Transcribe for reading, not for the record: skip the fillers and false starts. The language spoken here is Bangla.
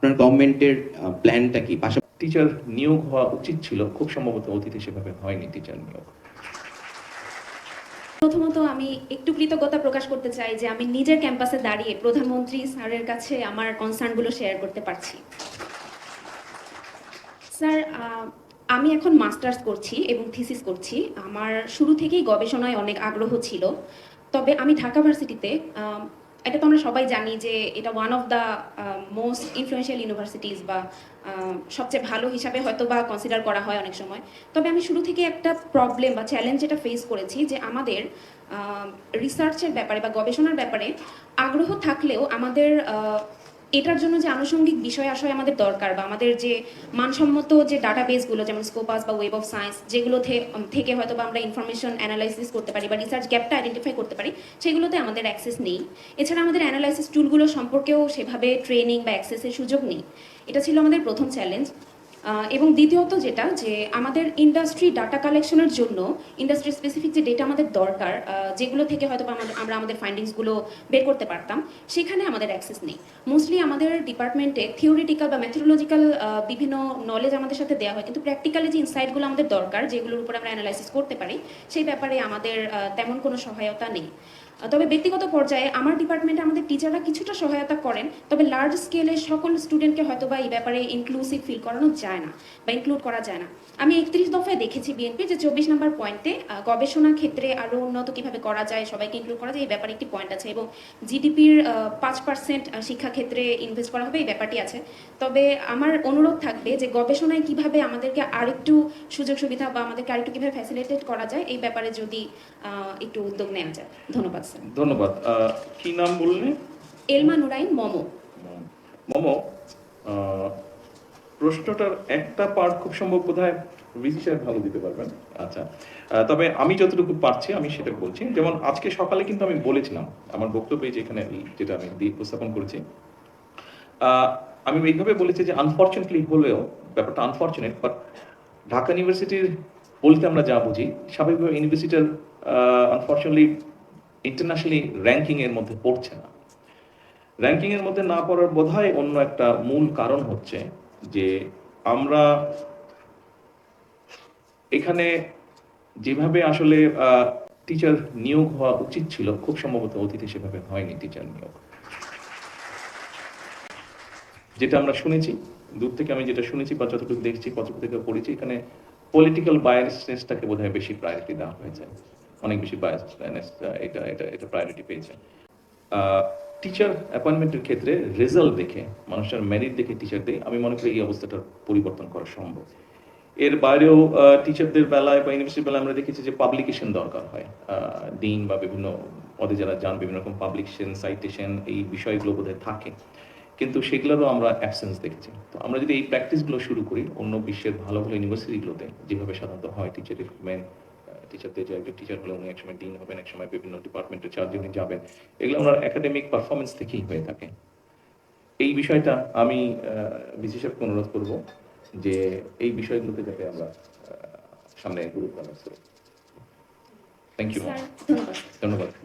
আপনার গভর্নমেন্টের প্ল্যানটা কি? টিচার নিয়োগ হওয়া উচিত ছিল, খুব সম্ভবত অতীতে সেভাবে হয়নি টিচার নিয়োগ। প্রথমত আমি একটু কৃতজ্ঞতা প্রকাশ করতে চাই যে আমি নিজের ক্যাম্পাসে দাঁড়িয়ে প্রধানমন্ত্রী স্যারের কাছে আমার কনসার্নগুলো শেয়ার করতে পারছি। স্যার, আমি এখন মাস্টার্স করছি এবং থিসিস করছি। আমার শুরু থেকেই গবেষণায় অনেক আগ্রহ ছিল। তবে আমি ঢাকা ভার্সিটিতে, এটা তো আমরা সবাই জানি যে এটা one of the most influential universities, বা সবচেয়ে ভালো হিসাবে হয়তো বা কনসিডার করা হয় অনেক সময়। তবে আমি শুরু থেকে একটা প্রবলেম বা চ্যালেঞ্জ যেটা ফেস করেছি, যে আমাদের রিসার্চের ব্যাপারে বা গবেষণার ব্যাপারে আগ্রহ থাকলেও আমাদের এটার জন্য যে আনুষঙ্গিক বিষয় আশয় আমাদের দরকার, বা আমাদের যে মানসম্মত যে ডাটাবেসগুলো যেমন স্কোপাস বা ওয়েব অফ সায়েন্স, যেগুলো থেকে হয়তো বা আমরা ইনফরমেশন অ্যানালাইসিস করতে পারি বা রিসার্চ গ্যাপটা আইডেন্টিফাই করতে পারি, সেগুলোতে আমাদের অ্যাক্সেস নেই। এছাড়া আমাদের অ্যানালাইসিস টুলগুলো সম্পর্কেও সেভাবে ট্রেনিং বা অ্যাক্সেসের সুযোগ নেই। এটা ছিল আমাদের প্রথম চ্যালেঞ্জ। এবং দ্বিতীয়ত যেটা, যে আমাদের ইন্ডাস্ট্রি ডাটা কালেকশনের জন্য ইন্ডাস্ট্রি স্পেসিফিক যে ডেটা আমাদের দরকার, যেগুলো থেকে হয়তো আমরা আমাদের ফাইন্ডিংসগুলো বের করতে পারতাম, সেখানে আমাদের অ্যাক্সেস নেই। মোস্টলি আমাদের ডিপার্টমেন্টে থিওরিটিক্যাল বা মেথোডোলজিক্যাল বিভিন্ন নলেজ আমাদের সাথে দেওয়া হয়, কিন্তু প্র্যাকটিক্যালি যে ইনসাইটগুলো আমাদের দরকার, যেগুলোর উপর আমরা অ্যানালাইসিস করতে পারি, সেই ব্যাপারে আমাদের তেমন কোনো সহায়তা নেই। তবে ব্যক্তিগত পর্যায়ে আমার ডিপার্টমেন্টে আমাদের টিচাররা কিছুটা সহায়তা করেন, তবে লার্জ স্কেলে সকল স্টুডেন্টকে হয়তো বা এই ব্যাপারে ইনক্লুসিভ ফিল করানো যায় না বা ইনক্লুড করা যায় না। আমি 31 দফায় দেখেছি বিএনপি যে 24 নম্বর পয়েন্টে গবেষণা ক্ষেত্রে আরও উন্নত কিভাবে করা যায়, সবাইকে ইনক্লুড করা যায়, এই ব্যাপারে একটি পয়েন্ট আছে, এবং জিডিপির 5% শিক্ষাক্ষেত্রে ইনভেস্ট করা হবে, এই ব্যাপারটি আছে। তবে আমার অনুরোধ থাকবে যে গবেষণায় কিভাবে আমাদেরকে আরেকটু সুযোগ সুবিধা বা আমাদেরকে আরেকটু কিভাবে ফ্যাসিলিটেট করা যায়, এই ব্যাপারে যদি একটু উদ্যোগ নেওয়া যায়। ধন্যবাদ স্যার। ধন্যবাদ। কি নাম বললেন? এলমা নুরাইন, মমো। মমো, প্রশ্নটার একটা পার্ট খুব সম্ভব বোধহয় ভিসি সাহেব ভালো দিতে পারবেন। আচ্ছা, তবে আমি যতটুকু পারছি আমি সেটা বলছি। যেমন আজকে সকালে কিন্তু আমি বলেছিলাম আমার বক্তব্যে, যেখানে যেটা আমি উপস্থাপন করেছি, আমি এইভাবে বলেছি যে আনফর্চুনেটলি হলেও, ব্যাপারটা আনফর্চুনেট, বাট ঢাকা ইউনিভার্সিটির বলতে আমরা যা বুঝি, স্বাভাবিকভাবে ইউনিভার্সিটির আনফর্চুনেটলি ইন্টারন্যাশনালি র্যাঙ্কিং এর মধ্যে পড়ছে না। র্যাঙ্কিং এর মধ্যে না পড়ার বোধহয় অন্য একটা মূল কারণ হচ্ছে যে আমরা এখানে যেভাবে আসলে টিচার নিয়োগ হওয়া উচিত ছিল, খুব সম্ভবত অতীতে সেভাবে হয়নি টিচার নিয়োগ। যেটা আমরা শুনেছি, দূর থেকে আমি যেটা শুনেছি বা যতটুকু দেখছি, পত্রপত্রিকা পড়েছি, এখানে পলিটিক্যাল বায়াসনেসটাকে বোধহয় বেশি প্রায়োরিটি দেওয়া হয়েছে, অনেক বেশি বায়াসনেস এটা এটা এটা প্রায়োরিটি পেয়েছে। টিচার অ্যাপয়েন্টমেন্টের ক্ষেত্রে রেজাল্ট দেখে, মানুষের মেরিট দেখে টিচার দেয়, আমি মনে করি এই অবস্থাটার পরিবর্তন করা সম্ভব। এর বাইরেও টিচারদের বেলায় বা ইউনিভার্সিটির বেলায় আমরা দেখেছি যে পাবলিকেশন দরকার হয়, ডিন বা বিভিন্ন পদে যারা যান, বিভিন্ন রকম পাবলিকেশন, সাইটেশন, এই বিষয়গুলো বোধহয় থাকে, কিন্তু সেগুলোরও আমরা অ্যাবসেন্স দেখেছি। তো আমরা যদি এই প্র্যাকটিসগুলো শুরু করি অন্য বিশ্বের ভালো ভালো ইউনিভার্সিটিগুলোতে, যেভাবে সাধারণত হয়, টিচার রিক্রুটমেন্ট, টিচারদের যে একজন টিচার হলে উনি একসময় ডিন হবেন, একসময় বিভিন্ন ডিপার্টমেন্টের চার্জে উনি যাবেন, এগুলো ওনার একাডেমিক পারফরমেন্স থেকেই হয়ে থাকে। এই বিষয়টা আমি বিশেষ অনুরোধ করব যে এই বিষয়গুলোতে যাতে আমরা সামনে গুরুত্ব আরোপ করি। Thank you. স্যার, ধন্যবাদ। ধন্যবাদ।